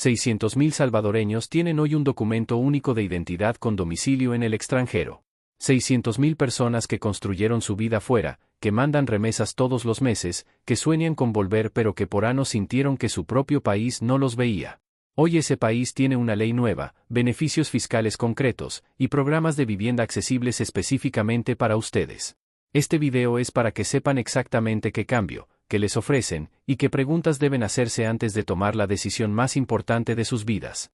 600.000 salvadoreños tienen hoy un documento único de identidad con domicilio en el extranjero. 600.000 personas que construyeron su vida fuera, que mandan remesas todos los meses, que sueñan con volver pero que por años sintieron que su propio país no los veía. Hoy ese país tiene una ley nueva, beneficios fiscales concretos, y programas de vivienda accesibles específicamente para ustedes. Este video es para que sepan exactamente qué cambio, qué les ofrecen, y qué preguntas deben hacerse antes de tomar la decisión más importante de sus vidas.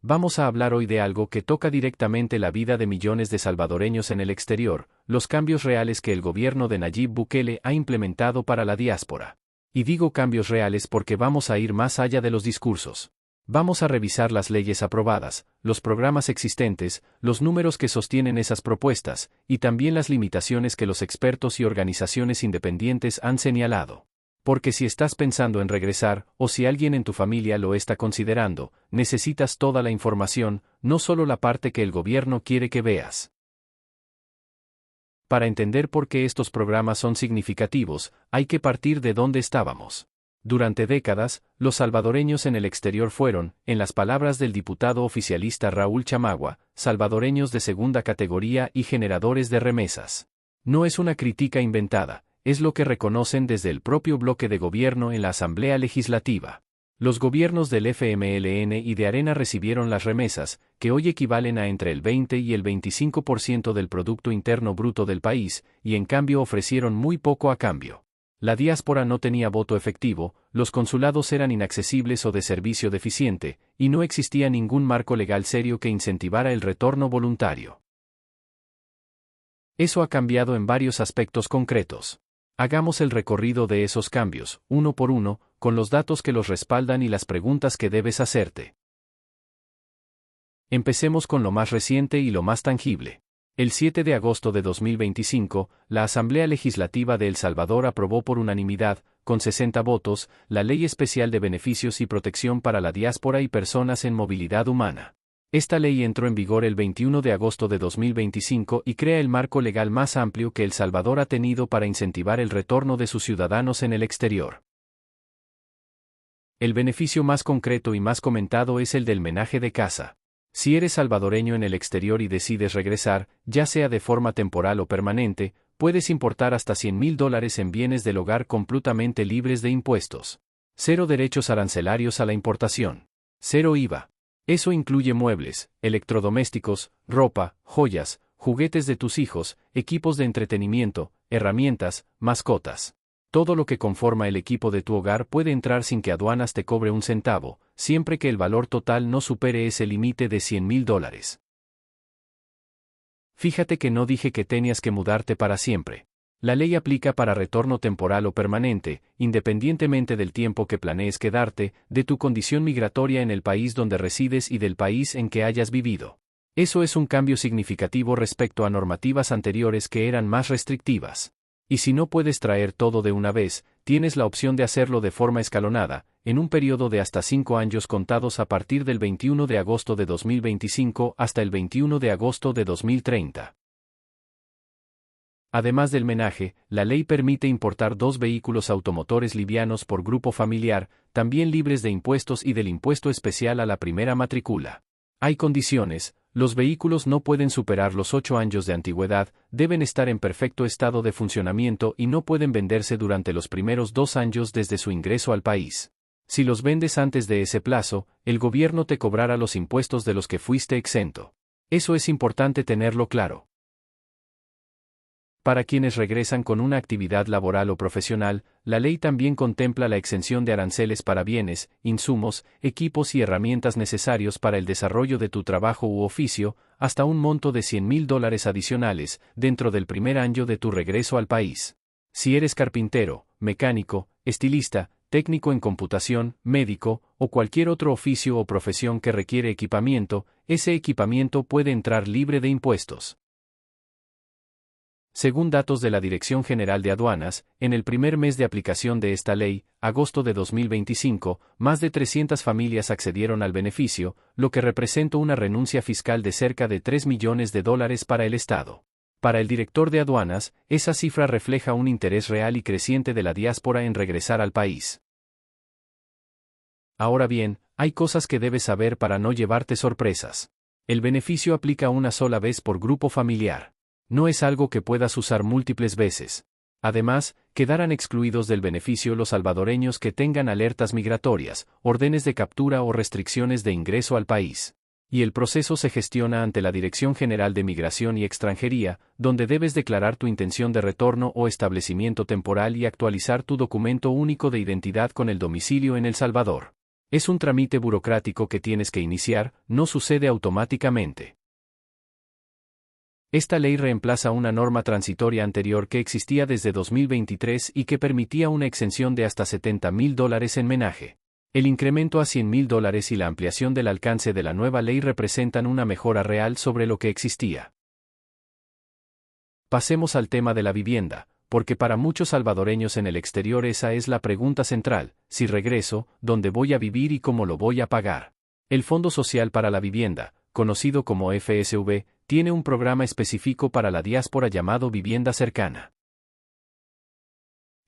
Vamos a hablar hoy de algo que toca directamente la vida de millones de salvadoreños en el exterior, los cambios reales que el gobierno de Nayib Bukele ha implementado para la diáspora. Y digo cambios reales porque vamos a ir más allá de los discursos. Vamos a revisar las leyes aprobadas, los programas existentes, los números que sostienen esas propuestas, y también las limitaciones que los expertos y organizaciones independientes han señalado. Porque si estás pensando en regresar, o si alguien en tu familia lo está considerando, necesitas toda la información, no solo la parte que el gobierno quiere que veas. Para entender por qué estos programas son significativos, hay que partir de dónde estábamos. Durante décadas, los salvadoreños en el exterior fueron, en las palabras del diputado oficialista Raúl Chamagua, salvadoreños de segunda categoría y generadores de remesas. No es una crítica inventada, es lo que reconocen desde el propio bloque de gobierno en la Asamblea Legislativa. Los gobiernos del FMLN y de Arena recibieron las remesas, que hoy equivalen a entre el 20 y el 25% del Producto Interno Bruto del país, y en cambio ofrecieron muy poco a cambio. La diáspora no tenía voto efectivo, los consulados eran inaccesibles o de servicio deficiente, y no existía ningún marco legal serio que incentivara el retorno voluntario. Eso ha cambiado en varios aspectos concretos. Hagamos el recorrido de esos cambios, uno por uno, con los datos que los respaldan y las preguntas que debes hacerte. Empecemos con lo más reciente y lo más tangible. El 7 de agosto de 2025, la Asamblea Legislativa de El Salvador aprobó por unanimidad, con 60 votos, la Ley Especial de Beneficios y Protección para la Diáspora y Personas en Movilidad Humana. Esta ley entró en vigor el 21 de agosto de 2025 y crea el marco legal más amplio que El Salvador ha tenido para incentivar el retorno de sus ciudadanos en el exterior. El beneficio más concreto y más comentado es el del menaje de casa. Si eres salvadoreño en el exterior y decides regresar, ya sea de forma temporal o permanente, puedes importar hasta $100,000 en bienes del hogar completamente libres de impuestos. 0 derechos arancelarios a la importación. 0 IVA. Eso incluye muebles, electrodomésticos, ropa, joyas, juguetes de tus hijos, equipos de entretenimiento, herramientas, mascotas. Todo lo que conforma el equipo de tu hogar puede entrar sin que aduanas te cobre un centavo, siempre que el valor total no supere ese límite de $100,000. Fíjate que no dije que tenías que mudarte para siempre. La ley aplica para retorno temporal o permanente, independientemente del tiempo que planees quedarte, de tu condición migratoria en el país donde resides y del país en que hayas vivido. Eso es un cambio significativo respecto a normativas anteriores que eran más restrictivas. Y si no puedes traer todo de una vez, tienes la opción de hacerlo de forma escalonada, en un periodo de hasta 5 años contados a partir del 21 de agosto de 2025 hasta el 21 de agosto de 2030. Además del menaje, la ley permite importar 2 vehículos automotores livianos por grupo familiar, también libres de impuestos y del impuesto especial a la primera matrícula. Hay condiciones: los vehículos no pueden superar los 8 años de antigüedad, deben estar en perfecto estado de funcionamiento y no pueden venderse durante los primeros 2 años desde su ingreso al país. Si los vendes antes de ese plazo, el gobierno te cobrará los impuestos de los que fuiste exento. Eso es importante tenerlo claro. Para quienes regresan con una actividad laboral o profesional, la ley también contempla la exención de aranceles para bienes, insumos, equipos y herramientas necesarios para el desarrollo de tu trabajo u oficio, hasta un monto de $100,000 adicionales, dentro del primer año de tu regreso al país. Si eres carpintero, mecánico, estilista, técnico en computación, médico, o cualquier otro oficio o profesión que requiere equipamiento, ese equipamiento puede entrar libre de impuestos. Según datos de la Dirección General de Aduanas, en el primer mes de aplicación de esta ley, agosto de 2025, más de 300 familias accedieron al beneficio, lo que representa una renuncia fiscal de cerca de $3 millones para el Estado. Para el director de aduanas, esa cifra refleja un interés real y creciente de la diáspora en regresar al país. Ahora bien, hay cosas que debes saber para no llevarte sorpresas. El beneficio aplica una sola vez por grupo familiar. No es algo que puedas usar múltiples veces. Además, quedarán excluidos del beneficio los salvadoreños que tengan alertas migratorias, órdenes de captura o restricciones de ingreso al país. Y el proceso se gestiona ante la Dirección General de Migración y Extranjería, donde debes declarar tu intención de retorno o establecimiento temporal y actualizar tu documento único de identidad con el domicilio en El Salvador. Es un trámite burocrático que tienes que iniciar, no sucede automáticamente. Esta ley reemplaza una norma transitoria anterior que existía desde 2023 y que permitía una exención de hasta $70,000 en menaje. El incremento a $100,000 y la ampliación del alcance de la nueva ley representan una mejora real sobre lo que existía. Pasemos al tema de la vivienda, porque para muchos salvadoreños en el exterior esa es la pregunta central: si regreso, ¿dónde voy a vivir y cómo lo voy a pagar? El Fondo Social para la Vivienda, conocido como FSV, tiene un programa específico para la diáspora llamado Vivienda Cercana.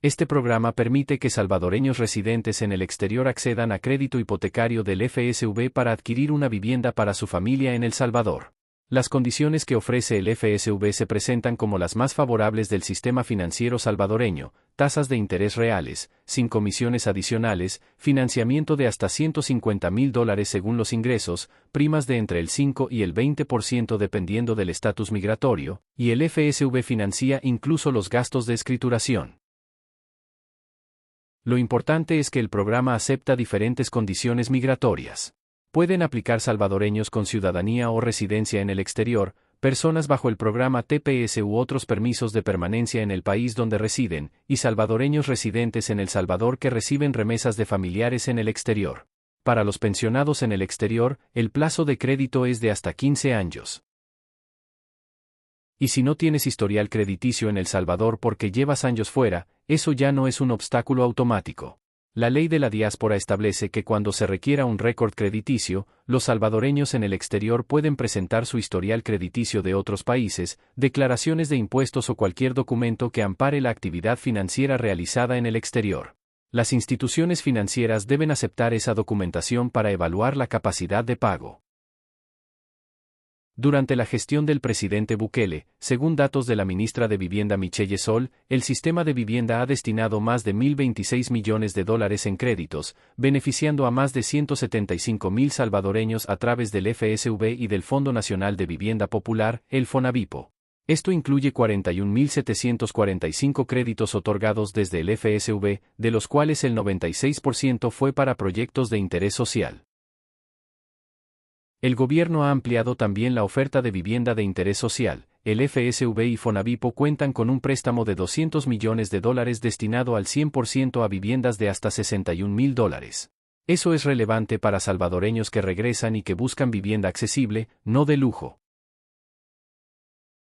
Este programa permite que salvadoreños residentes en el exterior accedan a crédito hipotecario del FSV para adquirir una vivienda para su familia en El Salvador. Las condiciones que ofrece el FSV se presentan como las más favorables del sistema financiero salvadoreño: tasas de interés reales, sin comisiones adicionales, financiamiento de hasta $150,000 según los ingresos, primas de entre el 5 y el 20% dependiendo del estatus migratorio, y el FSV financia incluso los gastos de escrituración. Lo importante es que el programa acepta diferentes condiciones migratorias. Pueden aplicar salvadoreños con ciudadanía o residencia en el exterior, personas bajo el programa TPS u otros permisos de permanencia en el país donde residen, y salvadoreños residentes en El Salvador que reciben remesas de familiares en el exterior. Para los pensionados en el exterior, el plazo de crédito es de hasta 15 años. Y si no tienes historial crediticio en El Salvador porque llevas años fuera, eso ya no es un obstáculo automático. La ley de la diáspora establece que cuando se requiera un récord crediticio, los salvadoreños en el exterior pueden presentar su historial crediticio de otros países, declaraciones de impuestos o cualquier documento que ampare la actividad financiera realizada en el exterior. Las instituciones financieras deben aceptar esa documentación para evaluar la capacidad de pago. Durante la gestión del presidente Bukele, según datos de la ministra de Vivienda Michelle Sol, el sistema de vivienda ha destinado más de $1,026 millones en créditos, beneficiando a más de 175,000 salvadoreños a través del FSV y del Fondo Nacional de Vivienda Popular, el FONAVIPO. Esto incluye 41,745 créditos otorgados desde el FSV, de los cuales el 96% fue para proyectos de interés social. El gobierno ha ampliado también la oferta de vivienda de interés social. El FSV y FONAVIPO cuentan con un préstamo de $200 millones destinado al 100% a viviendas de hasta $61,000. Eso es relevante para salvadoreños que regresan y que buscan vivienda accesible, no de lujo.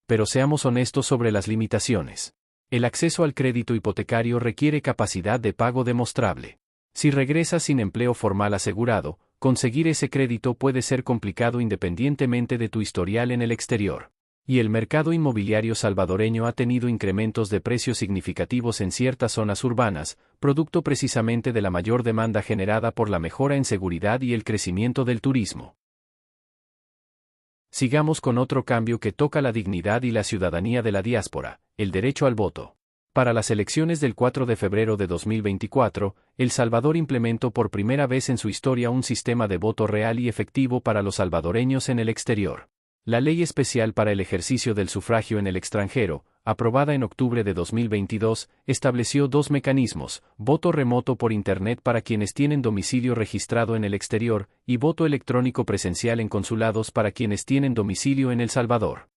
Pero seamos honestos sobre las limitaciones. El acceso al crédito hipotecario requiere capacidad de pago demostrable. Si regresas sin empleo formal asegurado, conseguir ese crédito puede ser complicado independientemente de tu historial en el exterior. Y el mercado inmobiliario salvadoreño ha tenido incrementos de precios significativos en ciertas zonas urbanas, producto precisamente de la mayor demanda generada por la mejora en seguridad y el crecimiento del turismo. Sigamos con otro cambio que toca la dignidad y la ciudadanía de la diáspora: el derecho al voto. Para las elecciones del 4 de febrero de 2024, El Salvador implementó por primera vez en su historia un sistema de voto real y efectivo para los salvadoreños en el exterior. La Ley Especial para el Ejercicio del Sufragio en el Extranjero, aprobada en octubre de 2022, estableció dos mecanismos: voto remoto por Internet para quienes tienen domicilio registrado en el exterior, y voto electrónico presencial en consulados para quienes tienen domicilio en El Salvador.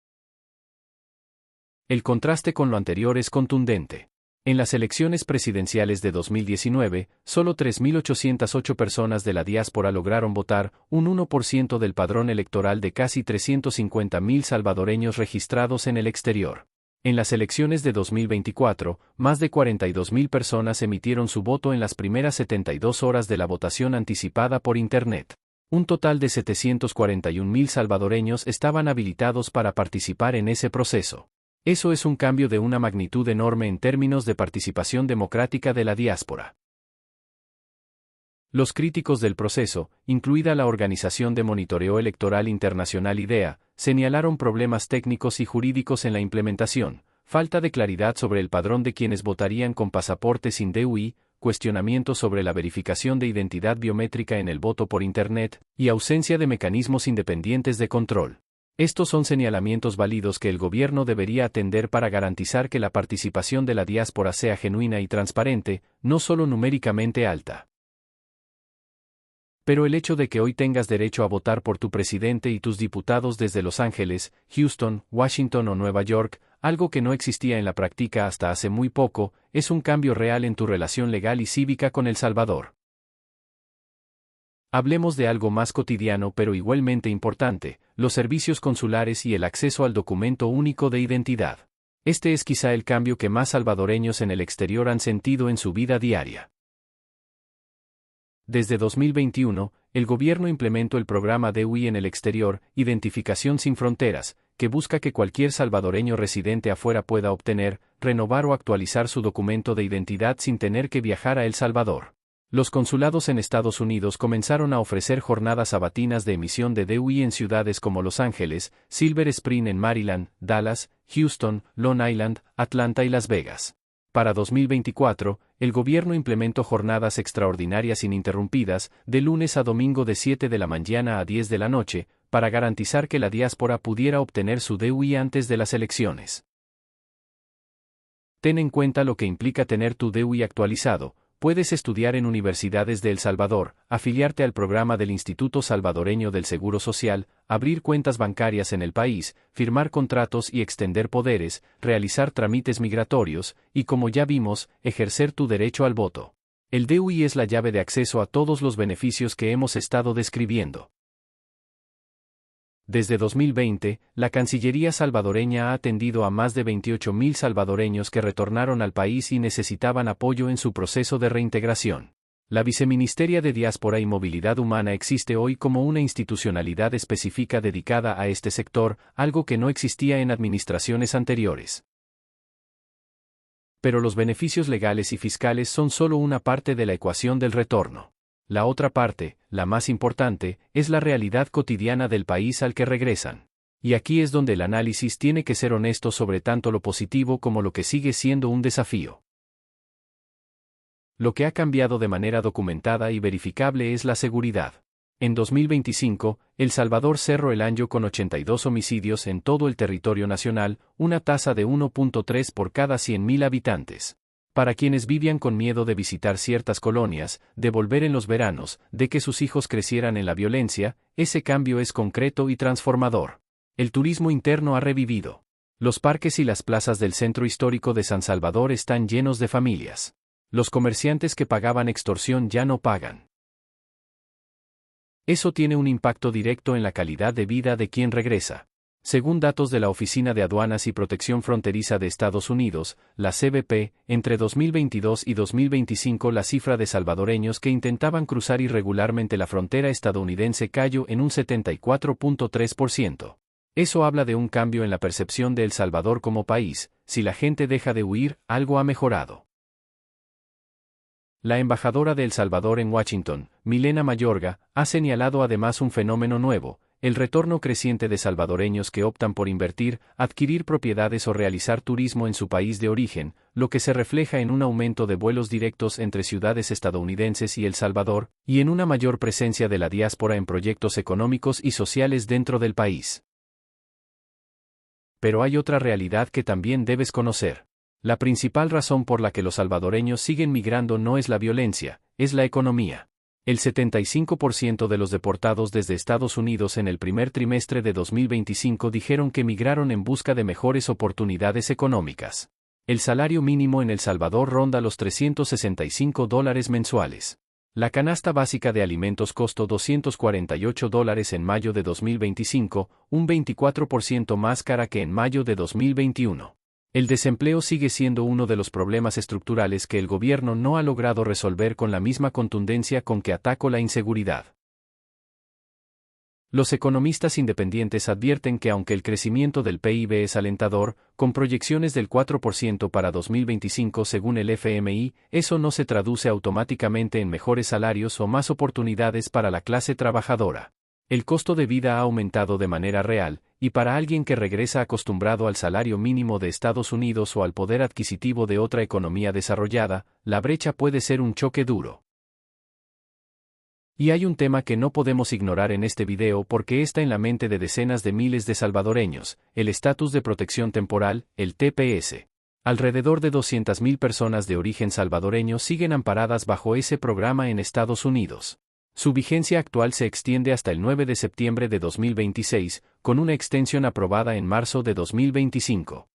El contraste con lo anterior es contundente. En las elecciones presidenciales de 2019, solo 3,808 personas de la diáspora lograron votar, un 1% del padrón electoral de casi 350,000 salvadoreños registrados en el exterior. En las elecciones de 2024, más de 42,000 personas emitieron su voto en las primeras 72 horas de la votación anticipada por Internet. Un total de 741,000 salvadoreños estaban habilitados para participar en ese proceso. Eso es un cambio de una magnitud enorme en términos de participación democrática de la diáspora. Los críticos del proceso, incluida la Organización de Monitoreo Electoral Internacional IDEA, señalaron problemas técnicos y jurídicos en la implementación, falta de claridad sobre el padrón de quienes votarían con pasaporte sin DUI, cuestionamientos sobre la verificación de identidad biométrica en el voto por Internet, y ausencia de mecanismos independientes de control. Estos son señalamientos válidos que el gobierno debería atender para garantizar que la participación de la diáspora sea genuina y transparente, no solo numéricamente alta. Pero el hecho de que hoy tengas derecho a votar por tu presidente y tus diputados desde Los Ángeles, Houston, Washington o Nueva York, algo que no existía en la práctica hasta hace muy poco, es un cambio real en tu relación legal y cívica con El Salvador. Hablemos de algo más cotidiano pero igualmente importante, los servicios consulares y el acceso al documento único de identidad. Este es quizá el cambio que más salvadoreños en el exterior han sentido en su vida diaria. Desde 2021, el gobierno implementó el programa DUI en el exterior, Identificación sin Fronteras, que busca que cualquier salvadoreño residente afuera pueda obtener, renovar o actualizar su documento de identidad sin tener que viajar a El Salvador. Los consulados en Estados Unidos comenzaron a ofrecer jornadas sabatinas de emisión de DUI en ciudades como Los Ángeles, Silver Spring en Maryland, Dallas, Houston, Long Island, Atlanta y Las Vegas. Para 2024, el gobierno implementó jornadas extraordinarias ininterrumpidas, de lunes a domingo de 7 de la mañana a 10 de la noche, para garantizar que la diáspora pudiera obtener su DUI antes de las elecciones. Ten en cuenta lo que implica tener tu DUI actualizado. Puedes estudiar en universidades de El Salvador, afiliarte al programa del Instituto Salvadoreño del Seguro Social, abrir cuentas bancarias en el país, firmar contratos y extender poderes, realizar trámites migratorios, y como ya vimos, ejercer tu derecho al voto. El DUI es la llave de acceso a todos los beneficios que hemos estado describiendo. Desde 2020, la Cancillería salvadoreña ha atendido a más de 28,000 salvadoreños que retornaron al país y necesitaban apoyo en su proceso de reintegración. La Viceministeria de Diáspora y Movilidad Humana existe hoy como una institucionalidad específica dedicada a este sector, algo que no existía en administraciones anteriores. Pero los beneficios legales y fiscales son solo una parte de la ecuación del retorno. La otra parte, la más importante, es la realidad cotidiana del país al que regresan. Y aquí es donde el análisis tiene que ser honesto sobre tanto lo positivo como lo que sigue siendo un desafío. Lo que ha cambiado de manera documentada y verificable es la seguridad. En 2025, El Salvador cerró el año con 82 homicidios en todo el territorio nacional, una tasa de 1.3 por cada 100,000 habitantes. Para quienes vivían con miedo de visitar ciertas colonias, de volver en los veranos, de que sus hijos crecieran en la violencia, ese cambio es concreto y transformador. El turismo interno ha revivido. Los parques y las plazas del centro histórico de San Salvador están llenos de familias. Los comerciantes que pagaban extorsión ya no pagan. Eso tiene un impacto directo en la calidad de vida de quien regresa. Según datos de la Oficina de Aduanas y Protección Fronteriza de Estados Unidos, la CBP, entre 2022 y 2025 la cifra de salvadoreños que intentaban cruzar irregularmente la frontera estadounidense cayó en un 74.3%. Eso habla de un cambio en la percepción de El Salvador como país. Si la gente deja de huir, algo ha mejorado. La embajadora de El Salvador en Washington, Milena Mayorga, ha señalado además un fenómeno nuevo: el retorno creciente de salvadoreños que optan por invertir, adquirir propiedades o realizar turismo en su país de origen, lo que se refleja en un aumento de vuelos directos entre ciudades estadounidenses y El Salvador, y en una mayor presencia de la diáspora en proyectos económicos y sociales dentro del país. Pero hay otra realidad que también debes conocer. La principal razón por la que los salvadoreños siguen migrando no es la violencia, es la economía. El 75% de los deportados desde Estados Unidos en el primer trimestre de 2025 dijeron que migraron en busca de mejores oportunidades económicas. El salario mínimo en El Salvador ronda los $365 mensuales. La canasta básica de alimentos costó $248 en mayo de 2025, un 24% más cara que en mayo de 2021. El desempleo sigue siendo uno de los problemas estructurales que el gobierno no ha logrado resolver con la misma contundencia con que atacó la inseguridad. Los economistas independientes advierten que aunque el crecimiento del PIB es alentador, con proyecciones del 4% para 2025 según el FMI, eso no se traduce automáticamente en mejores salarios o más oportunidades para la clase trabajadora. El costo de vida ha aumentado de manera real, y para alguien que regresa acostumbrado al salario mínimo de Estados Unidos o al poder adquisitivo de otra economía desarrollada, la brecha puede ser un choque duro. Y hay un tema que no podemos ignorar en este video porque está en la mente de decenas de miles de salvadoreños, el estatus de protección temporal, el TPS. Alrededor de 200.000 personas de origen salvadoreño siguen amparadas bajo ese programa en Estados Unidos. Su vigencia actual se extiende hasta el 9 de septiembre de 2026, con una extensión aprobada en marzo de 2025.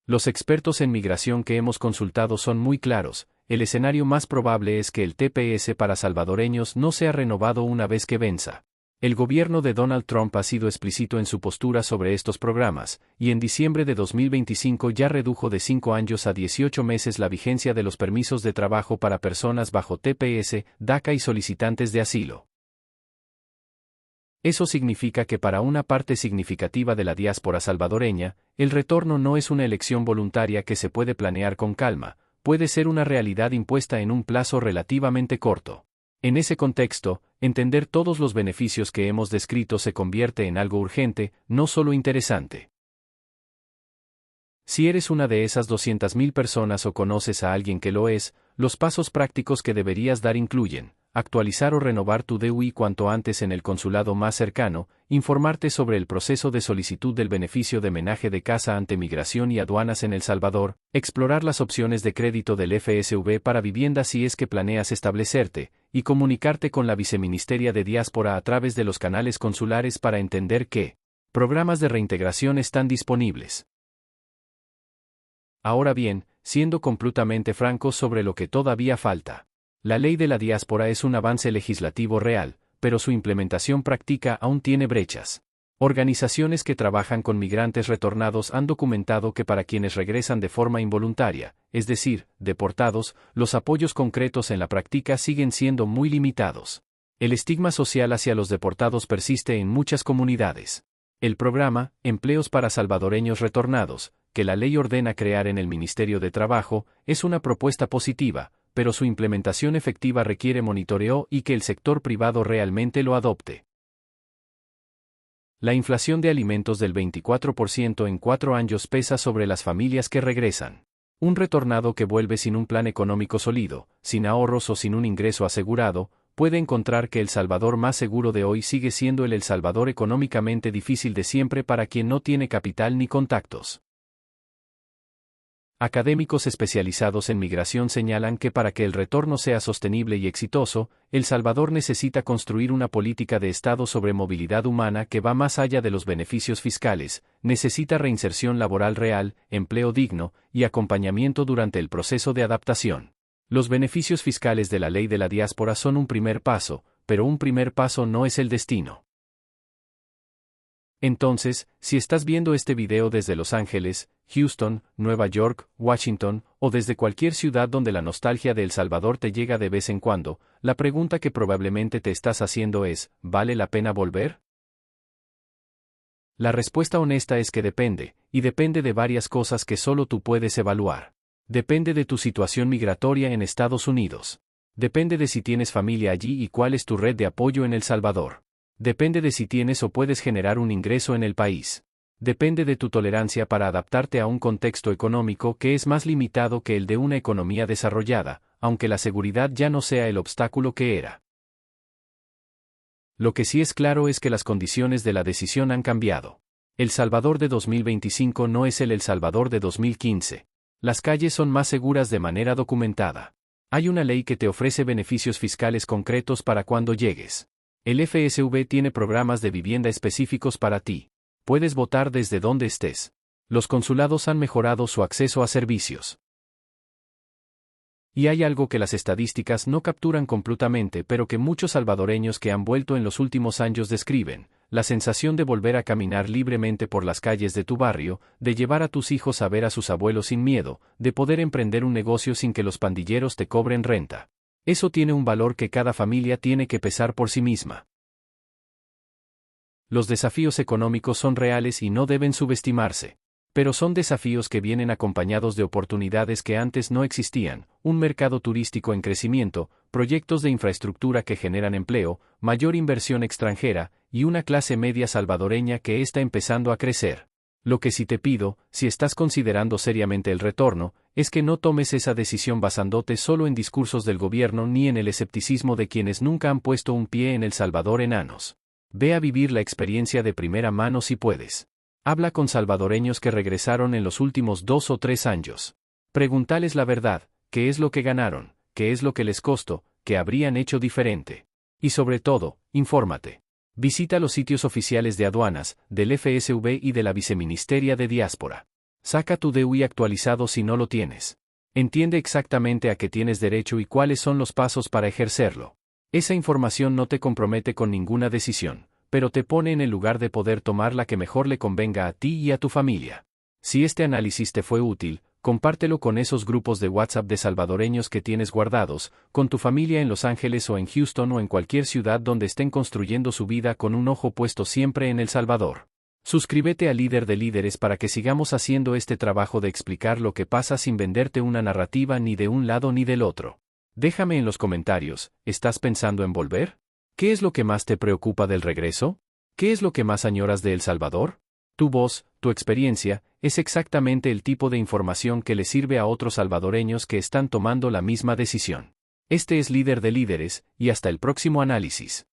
Los expertos en migración que hemos consultado son muy claros. El escenario más probable es que el TPS para salvadoreños no sea renovado una vez que venza. El gobierno de Donald Trump ha sido explícito en su postura sobre estos programas, y en diciembre de 2025 ya redujo de 5 años a 18 meses la vigencia de los permisos de trabajo para personas bajo TPS, DACA y solicitantes de asilo. Eso significa que para una parte significativa de la diáspora salvadoreña, el retorno no es una elección voluntaria que se puede planear con calma, puede ser una realidad impuesta en un plazo relativamente corto. En ese contexto, entender todos los beneficios que hemos descrito se convierte en algo urgente, no solo interesante. Si eres una de esas 200.000 personas o conoces a alguien que lo es, los pasos prácticos que deberías dar incluyen: actualizar o renovar tu DUI cuanto antes en el consulado más cercano, informarte sobre el proceso de solicitud del beneficio de menaje de casa ante Migración y Aduanas en El Salvador, explorar las opciones de crédito del FSV para vivienda si es que planeas establecerte, y comunicarte con la Viceministeria de Diáspora a través de los canales consulares para entender qué programas de reintegración están disponibles. Ahora bien, siendo completamente francos sobre lo que todavía falta. La ley de la diáspora es un avance legislativo real, pero su implementación práctica aún tiene brechas. Organizaciones que trabajan con migrantes retornados han documentado que para quienes regresan de forma involuntaria, es decir, deportados, los apoyos concretos en la práctica siguen siendo muy limitados. El estigma social hacia los deportados persiste en muchas comunidades. El programa, Empleos para Salvadoreños Retornados, que la ley ordena crear en el Ministerio de Trabajo, es una propuesta positiva, pero su implementación efectiva requiere monitoreo y que el sector privado realmente lo adopte. La inflación de alimentos del 24% en 4 años pesa sobre las familias que regresan. Un retornado que vuelve sin un plan económico sólido, sin ahorros o sin un ingreso asegurado, puede encontrar que El Salvador más seguro de hoy sigue siendo el Salvador económicamente difícil de siempre para quien no tiene capital ni contactos. Académicos especializados en migración señalan que para que el retorno sea sostenible y exitoso, El Salvador necesita construir una política de Estado sobre movilidad humana que va más allá de los beneficios fiscales, necesita reinserción laboral real, empleo digno, y acompañamiento durante el proceso de adaptación. Los beneficios fiscales de la ley de la diáspora son un primer paso, pero un primer paso no es el destino. Entonces, si estás viendo este video desde Los Ángeles, Houston, Nueva York, Washington, o desde cualquier ciudad donde la nostalgia de El Salvador te llega de vez en cuando, la pregunta que probablemente te estás haciendo es, ¿vale la pena volver? La respuesta honesta es que depende, y depende de varias cosas que solo tú puedes evaluar. Depende de tu situación migratoria en Estados Unidos. Depende de si tienes familia allí y cuál es tu red de apoyo en El Salvador. Depende de si tienes o puedes generar un ingreso en el país. Depende de tu tolerancia para adaptarte a un contexto económico que es más limitado que el de una economía desarrollada, aunque la seguridad ya no sea el obstáculo que era. Lo que sí es claro es que las condiciones de la decisión han cambiado. El Salvador de 2025 no es el Salvador de 2015. Las calles son más seguras de manera documentada. Hay una ley que te ofrece beneficios fiscales concretos para cuando llegues. El FSV tiene programas de vivienda específicos para ti. Puedes votar desde donde estés. Los consulados han mejorado su acceso a servicios. Y hay algo que las estadísticas no capturan completamente, pero que muchos salvadoreños que han vuelto en los últimos años describen: la sensación de volver a caminar libremente por las calles de tu barrio, de llevar a tus hijos a ver a sus abuelos sin miedo, de poder emprender un negocio sin que los pandilleros te cobren renta. Eso tiene un valor que cada familia tiene que pesar por sí misma. Los desafíos económicos son reales y no deben subestimarse. Pero son desafíos que vienen acompañados de oportunidades que antes no existían, un mercado turístico en crecimiento, proyectos de infraestructura que generan empleo, mayor inversión extranjera, y una clase media salvadoreña que está empezando a crecer. Lo que sí te pido, si estás considerando seriamente el retorno, es que no tomes esa decisión basándote solo en discursos del gobierno ni en el escepticismo de quienes nunca han puesto un pie en El Salvador en años. Ve a vivir la experiencia de primera mano si puedes. Habla con salvadoreños que regresaron en los últimos 2 o 3 años. Pregúntales la verdad, qué es lo que ganaron, qué es lo que les costó, qué habrían hecho diferente. Y sobre todo, infórmate. Visita los sitios oficiales de aduanas, del FSV y de la Viceministeria de Diáspora. Saca tu DUI actualizado si no lo tienes. Entiende exactamente a qué tienes derecho y cuáles son los pasos para ejercerlo. Esa información no te compromete con ninguna decisión, pero te pone en el lugar de poder tomar la que mejor le convenga a ti y a tu familia. Si este análisis te fue útil, compártelo con esos grupos de WhatsApp de salvadoreños que tienes guardados, con tu familia en Los Ángeles o en Houston o en cualquier ciudad donde estén construyendo su vida con un ojo puesto siempre en El Salvador. Suscríbete a Líder de Líderes para que sigamos haciendo este trabajo de explicar lo que pasa sin venderte una narrativa ni de un lado ni del otro. Déjame en los comentarios, ¿estás pensando en volver? ¿Qué es lo que más te preocupa del regreso? ¿Qué es lo que más añoras de El Salvador? Tu voz, tu experiencia, es exactamente el tipo de información que le sirve a otros salvadoreños que están tomando la misma decisión. Este es Líder de Líderes, y hasta el próximo análisis.